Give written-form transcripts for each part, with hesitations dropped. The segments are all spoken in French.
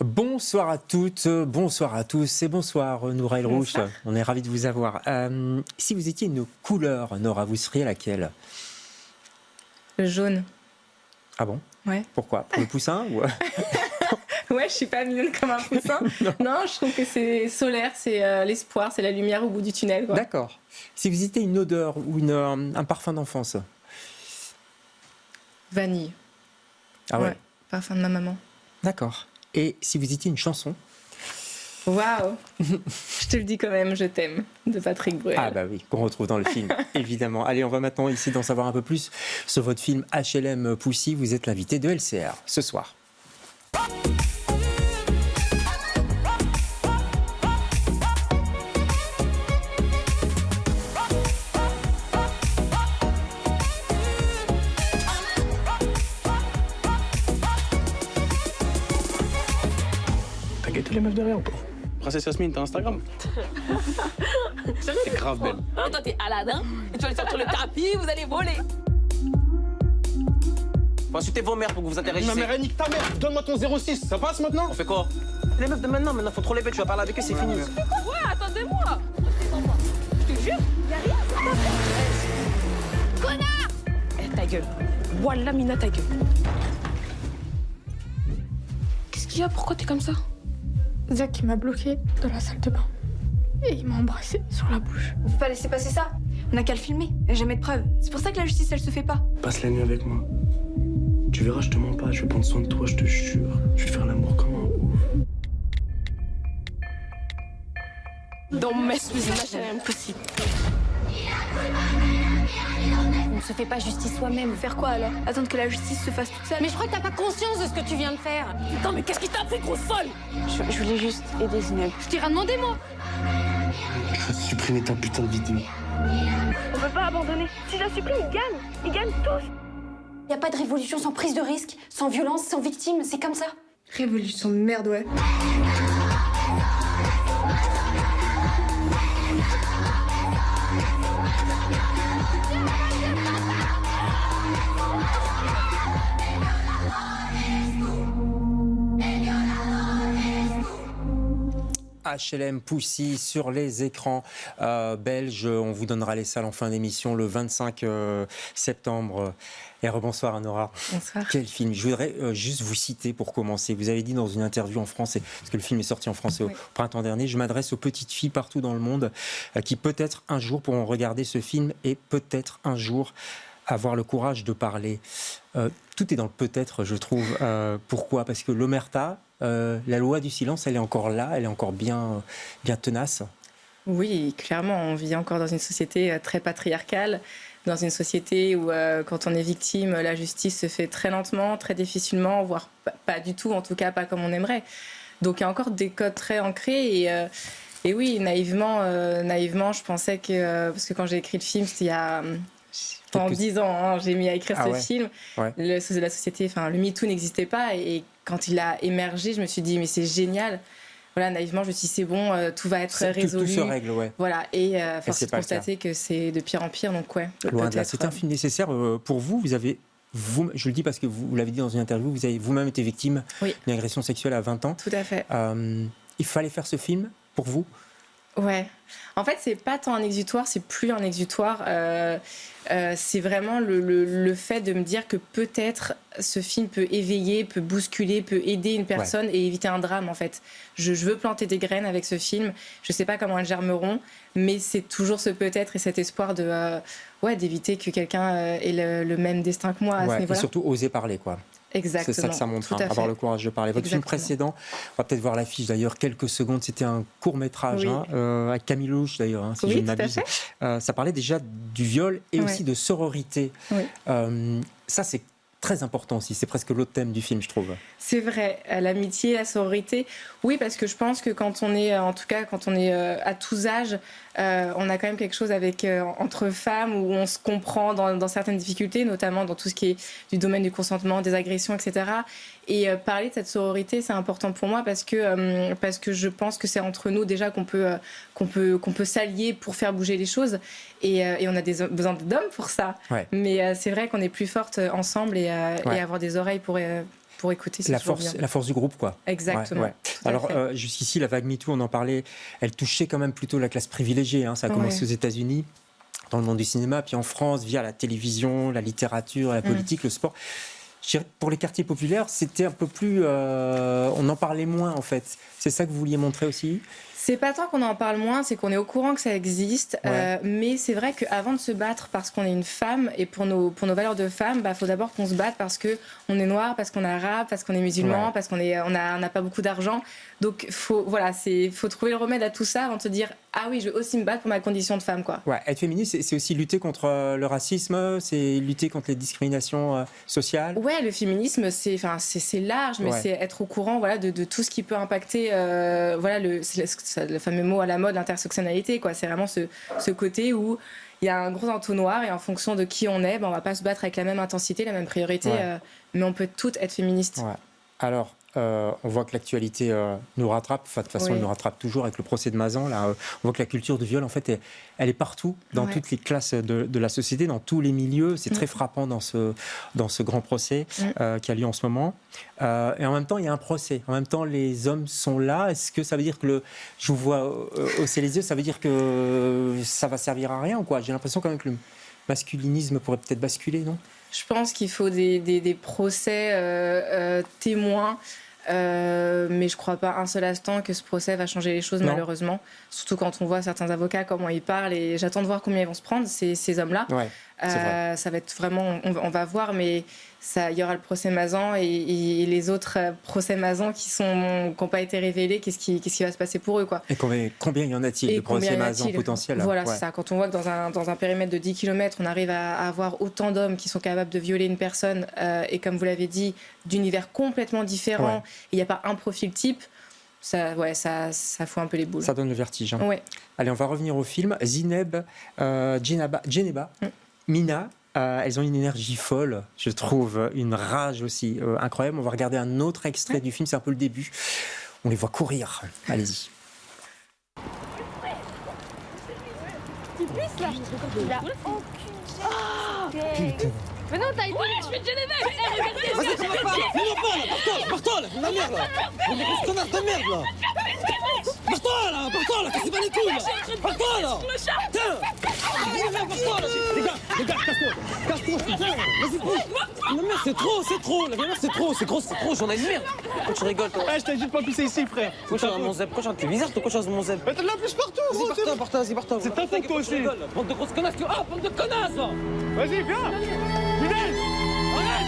Bonsoir à toutes, bonsoir à tous et bonsoir Noura El Rouch. On est ravis de vous avoir. Si vous étiez une couleur, Nora, vous seriez laquelle? Le jaune. Ah bon? Ouais. Pourquoi? Pour le poussin ou... Ouais, je suis pas mignonne comme un poussin. non, je trouve que c'est solaire, c'est l'espoir, c'est la lumière au bout du tunnel. D'accord. Si vous étiez une odeur ou un parfum d'enfance? Vanille. Ah ouais. Parfum de ma maman. D'accord. Et si vous étiez une chanson? Waouh. Je te le dis quand même, je t'aime, de Patrick Bruel. Ah bah oui, qu'on retrouve dans le film, évidemment. Allez, on va maintenant essayer d'en savoir un peu plus sur votre film HLM Poussy. Vous êtes l'invité de LCR ce soir. Tous les meufs derrière ou pas? Princesse Yasmine, t'as Instagram? C'est grave belle. Oh, toi, t'es Aladdin et tu vas aller sortir le tapis, vous allez voler. Faut insulter vos mères pour que vous intéressiez. Ma mère, nique ta mère. Donne-moi ton 06. Ça passe maintenant? On fait quoi? Les meufs de maintenant font trop les bêtes. Tu vas parler avec eux, c'est fini. Ouais, attendez-moi. Je te jure, y'a rien. Connard! Eh, ta gueule. Wallah, Mina, ta gueule. Qu'est-ce qu'il y a? Pourquoi t'es comme ça? Zach m'a bloqué dans la salle de bain. Et il m'a embrassé sur la bouche. On peut pas laisser passer ça. On n'a qu'à le filmer. Il n'y a jamais de preuves. C'est pour ça que la justice, elle se fait pas. Passe la nuit avec moi. Tu verras, je te mens pas. Je vais prendre soin de toi, je te jure. Je vais te faire l'amour comme un ouf. Don't mess with my HLM Poussy. On ne se fait pas justice soi-même. Faire quoi alors? Attendre que la justice se fasse toute seule? Mais je crois que t'as pas conscience de ce que tu viens de faire. Putain, mais qu'est-ce qui t'a pris, grosse folle? Je voulais juste aider Zineb. Je t'ai rien demandé, moi. Je vais supprimer ta putain de vidéo. On peut pas abandonner. Si je la supprime, ils gagnent. Ils gagnent tous. Y a pas de révolution sans prise de risque, sans violence, sans victime. C'est comme ça. Révolution de merde, ouais. HLM Poussy sur les écrans belges. On vous donnera les salles en fin d'émission le 25 septembre. Et rebonsoir Nora. Bonsoir. Quel film. Je voudrais juste vous citer pour commencer. Vous avez dit dans une interview en français, parce que le film est sorti en français au printemps dernier, je m'adresse aux petites filles partout dans le monde qui peut-être un jour pourront regarder ce film et peut-être un jour avoir le courage de parler. Tout est dans le peut-être, je trouve. Pourquoi? Parce que l'omerta, la loi du silence, elle est encore là, elle est encore bien tenace. Oui, clairement, on vit encore dans une société très patriarcale, dans une société où quand on est victime, la justice se fait très lentement, très difficilement, voire pas du tout, en tout cas pas comme on aimerait. Donc il y a encore des codes très ancrés et oui, naïvement, je pensais que... parce que quand j'ai écrit le film, c'était il y a... Pendant 10 ans, hein, j'ai mis à écrire ce film. Ouais. La société, le MeToo n'existait pas. Et quand il a émergé, je me suis dit, mais c'est génial. Voilà, naïvement, je me suis dit, c'est bon, tout va être résolu. Tout se règle, ouais. Voilà, et force est de constater que c'est de pire en pire. Donc, ouais. Loin de là. C'est un film nécessaire pour vous. Vous avez, je le dis parce que vous l'avez dit dans une interview, vous avez vous-même été victime d'une agression sexuelle à 20 ans. Tout à fait. Il fallait faire ce film pour vous? Ouais. En fait, c'est pas tant un exutoire, c'est plus un exutoire. C'est vraiment le fait de me dire que peut-être ce film peut éveiller, peut bousculer, peut aider une personne et éviter un drame, en fait. Je veux planter des graines avec ce film. Je sais pas comment elles germeront, mais c'est toujours ce peut-être et cet espoir d'éviter que quelqu'un ait le même destin que moi à ce niveau-là. Et surtout oser parler, quoi. Exactement. C'est ça que ça montre, avoir le courage de parler. Votre film précédent, on va peut-être voir l'affiche d'ailleurs, quelques secondes, c'était un court-métrage avec Camille Lelouch d'ailleurs, si je ne m'abuse. Ça parlait déjà du viol et aussi de sororité. Ça, c'est très important aussi, c'est presque l'autre thème du film, je trouve. C'est vrai, l'amitié, la sororité. Oui, parce que je pense que quand on est, en tout cas, quand on est à tous âges, on a quand même quelque chose avec entre femmes où on se comprend dans certaines difficultés, notamment dans tout ce qui est du domaine du consentement, des agressions, etc. Et parler de cette sororité, c'est important pour moi parce que je pense que c'est entre nous déjà qu'on peut s'allier pour faire bouger les choses. Et on a besoin d'hommes pour ça. Ouais. Mais c'est vrai qu'on est plus fortes ensemble et avoir des oreilles pour pour écouter, c'est la toujours force, bien. la force du groupe, quoi. Exactement. Ouais. Alors, jusqu'ici, la vague MeToo, on en parlait, elle touchait quand même plutôt la classe privilégiée. Hein. Ça a commencé aux États-Unis, dans le monde du cinéma, puis en France, via la télévision, la littérature, la politique, le sport. Je dirais que pour les quartiers populaires, c'était un peu plus... on en parlait moins, en fait. C'est ça que vous vouliez montrer aussi ? C'est pas tant qu'on en parle moins, c'est qu'on est au courant que ça existe. Mais c'est vrai qu'avant de se battre parce qu'on est une femme et pour nos valeurs de femme, faut d'abord qu'on se batte parce qu'on est noir, parce qu'on est arabe, parce qu'on est musulman, parce qu'on n'a pas beaucoup d'argent. Donc faut trouver le remède à tout ça avant de se dire ah oui, je vais aussi me battre pour ma condition de femme, quoi. Ouais, être féministe, c'est aussi lutter contre le racisme, c'est lutter contre les discriminations sociales. Ouais, le féminisme, c'est large, mais c'est être au courant, voilà, de tout ce qui peut impacter, voilà, le fameux mot à la mode, l'intersectionnalité, quoi. C'est vraiment ce côté où il y a un gros entonnoir et en fonction de qui on est, on va pas se battre avec la même intensité, la même priorité, mais on peut toutes être féministes. Ouais. Alors, on voit que l'actualité nous rattrape. Enfin, de toute façon, elle nous rattrape toujours avec le procès de Mazan. Là, on voit que la culture du viol, en fait, elle est partout, dans toutes les classes de la société, dans tous les milieux. C'est très frappant dans ce grand procès qui a lieu en ce moment. Et en même temps, il y a un procès. En même temps, les hommes sont là. Est-ce que ça veut dire que je vous vois hausser les yeux, ça veut dire que ça va servir à rien ou quoi ? J'ai l'impression quand même que le masculinisme pourrait peut-être basculer, non ? Je pense qu'il faut des procès témoins. Mais je ne crois pas un seul instant que ce procès va changer les choses, malheureusement. Surtout quand on voit certains avocats, comment ils parlent. Et j'attends de voir combien ils vont se prendre, ces hommes-là. Ouais, ça va être vraiment... On va voir, mais il y aura le procès Mazan et les autres procès Mazan qui n'ont pas été révélés. Qu'est-ce qui va se passer pour eux, quoi. Et combien y en a-t-il de procès Mazan potentiels ? Voilà, c'est ça. Quand on voit que dans un périmètre de 10 km, on arrive à avoir autant d'hommes qui sont capables de violer une personne, et comme vous l'avez dit, d'univers complètement différents, il n'y a pas un profil type, ça fout un peu les boules. Ça donne le vertige. Hein. Ouais. Allez, on va revenir au film. Zineb, Djeneba, Mina, elles ont une énergie folle, je trouve, une rage aussi incroyable. On va regarder un autre extrait du film, c'est un peu le début. On les voit courir. Allez-y. Tu pisses là ? Il a aucune chance. Mais non, t'as été... Ouais, je suis de Genève. Vas-y, tu vas pas là. Pars-toi là, la merde là. On est grosse connasse de merde là. Pars-toi là, cassez-moi les couilles là. Pars-toi là. Tiens. Pars-toi là. Les gars, casse-toi, putain. Vas-y, pousse. La merde, c'est trop. La merde, c'est trop, j'en ai une merde. Pourquoi tu rigoles, toi ? Je t'ai dit de pas pisser ici, frère. Pourquoi tu as mon zèbre ? T'es bizarre, toi, pourquoi tu as mon zèbre ? Mais t'as de la plus partout, gros. Vas-y, pars-toi. C'est ta faute, toi aussi. Bande de grosses connasses. Ah, bande de connasses là. Vas-y, viens. Minel, arrête.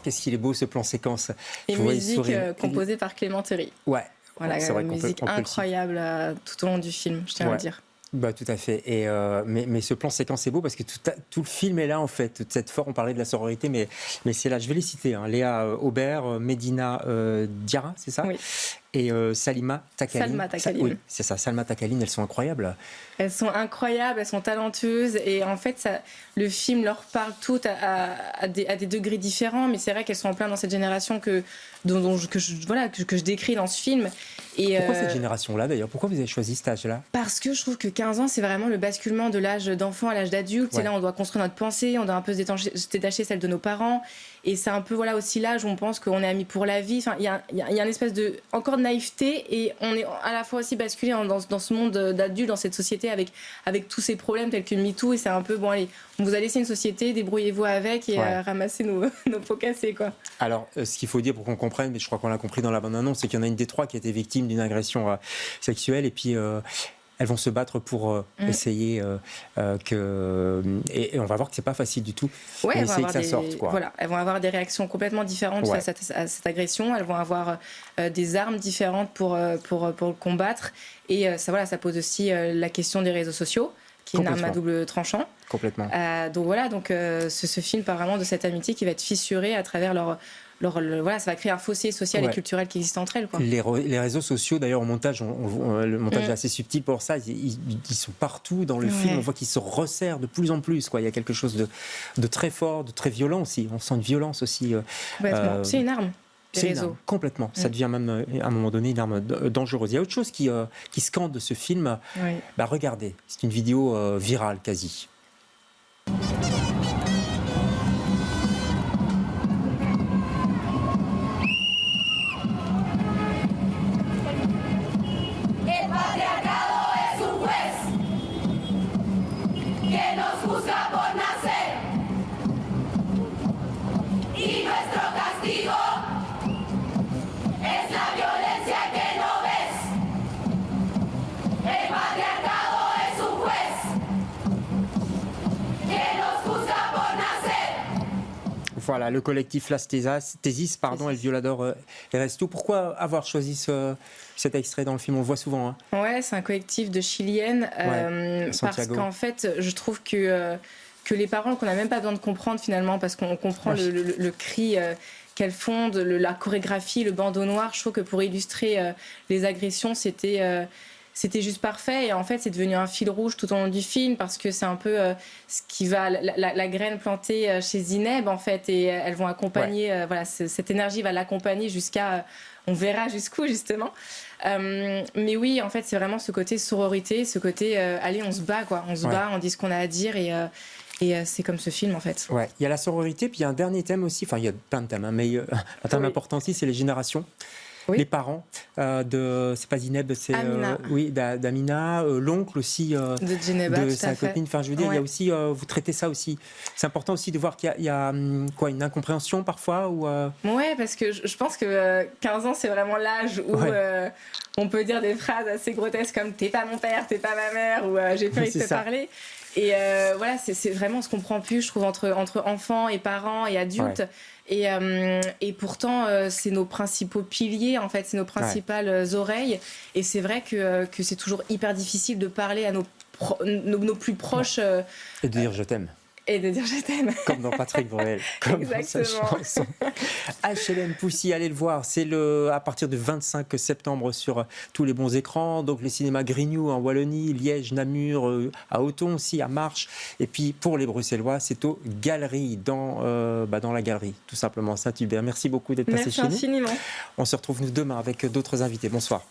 Qu'est-ce qu'il est beau ce plan séquence. Et musique composée par Clément Terry. Ouais. Voilà, c'est vrai musique incroyable tout au long du film, je tiens à le dire. Bah, tout à fait. Et, mais ce plan séquence est beau parce que tout le film est là en fait. Toute cette forme, on parlait de la sororité, mais c'est là. Je vais les citer. Hein. Léa Aubert, Medina Diarra, c'est ça ? Oui. Et Salma Takaline. Salma Takaline. Oui, c'est ça. Salma Takaline, elles sont incroyables. Elles sont incroyables, elles sont talentueuses. Et en fait, le film leur parle toutes à des degrés différents. Mais c'est vrai qu'elles sont en plein dans cette génération que je décris dans ce film. Et pourquoi cette génération-là d'ailleurs ? Pourquoi vous avez choisi cet âge-là ? Parce que je trouve que 15 ans, c'est vraiment le basculement de l'âge d'enfant à l'âge d'adulte. Ouais. C'est là où on doit construire notre pensée, on doit un peu se détacher celle de nos parents. Et c'est un peu aussi l'âge où on pense qu'on est amis pour la vie. Enfin, il y a une espèce de encore de naïveté et on est à la fois aussi basculé dans ce monde d'adultes, dans cette société avec tous ces problèmes tels que MeToo. Et c'est un peu, bon allez, on vous a laissé une société, débrouillez-vous avec et ramassez nos pots cassés, quoi. Alors, ce qu'il faut dire pour qu'on comprenne, mais je crois qu'on l'a compris dans la bande-annonce, c'est qu'il y en a une des trois qui a été victime d'une agression sexuelle et puis elles vont se battre pour essayer que... Et on va voir que c'est pas facile du tout. Ouais, essayer que ça sorte, quoi. Voilà, elles vont avoir des réactions complètement différentes face à cette agression. Elles vont avoir des armes différentes pour le combattre. Et ça pose aussi la question des réseaux sociaux, qui est une arme à double tranchant. Complètement. Donc ce film parle vraiment de cette amitié qui va être fissurée à travers ça va créer un fossé social et culturel qui existe entre elles, quoi. Les réseaux sociaux, d'ailleurs, au montage, le montage est assez subtil pour ça. Ils sont partout dans le film. On voit qu'ils se resserrent de plus en plus, quoi. Il y a quelque chose de très fort, de très violent aussi. On sent une violence aussi. C'est une arme. C'est une arme, complètement. Ça devient même, à un moment donné, une arme dangereuse. Il y a autre chose qui scande de ce film. Regardez, c'est une vidéo virale quasi. Voilà, le collectif Las Tesis, El Violador Eres-tu. Pourquoi avoir choisi cet extrait dans le film? On le voit souvent. Hein. Ouais, c'est un collectif de Chiliennes. Parce qu'en fait, je trouve que les paroles qu'on n'a même pas besoin de comprendre finalement, parce qu'on comprend le cri qu'elles font, la chorégraphie, le bandeau noir. Je trouve que pour illustrer les agressions, c'était juste parfait, et en fait c'est devenu un fil rouge tout au long du film, parce que c'est un peu ce qui va la graine plantée chez Zineb en fait, et elles vont accompagner cette énergie va l'accompagner jusqu'à on verra jusqu'où justement, mais oui, en fait c'est vraiment ce côté sororité, ce côté allez, on se bat, quoi, on se bat, on dit ce qu'on a à dire, et c'est comme ce film en fait. Ouais, il y a la sororité, puis il y a un dernier thème aussi, enfin il y a plein de thèmes, mais un thème important aussi, c'est les générations. Oui. Les parents c'est pas Zineb, c'est d'Amina, l'oncle aussi de Djeneba, de sa copine. Enfin, je veux dire, il y a aussi, vous traitez ça aussi. C'est important aussi de voir qu'il y a une incompréhension parfois ou. Ouais, parce que je pense que 15 ans, c'est vraiment l'âge où on peut dire des phrases assez grotesques comme t'es pas mon père, t'es pas ma mère, ou j'ai plus envie de te parler. Et c'est vraiment, on se comprend plus, je trouve, entre enfants et parents et adultes. Ouais. Et pourtant, c'est nos principaux piliers, en fait, c'est nos principales oreilles. Et c'est vrai que c'est toujours hyper difficile de parler à nos plus proches. Et de dire je t'aime. Et de dire je t'aime. Comme dans Patrick Bruel. Comme exactement. Dans sa chanson. HLM Poussy, allez le voir. C'est à partir du 25 septembre sur tous les bons écrans. Donc les cinémas Grignou en Wallonie, Liège, Namur, à Othon aussi, à Marche. Et puis pour les Bruxellois, c'est aux Galeries, dans la galerie, tout simplement, Saint-Hubert. Merci beaucoup d'être passé chez nous. Merci infiniment. On se retrouve nous demain avec d'autres invités. Bonsoir.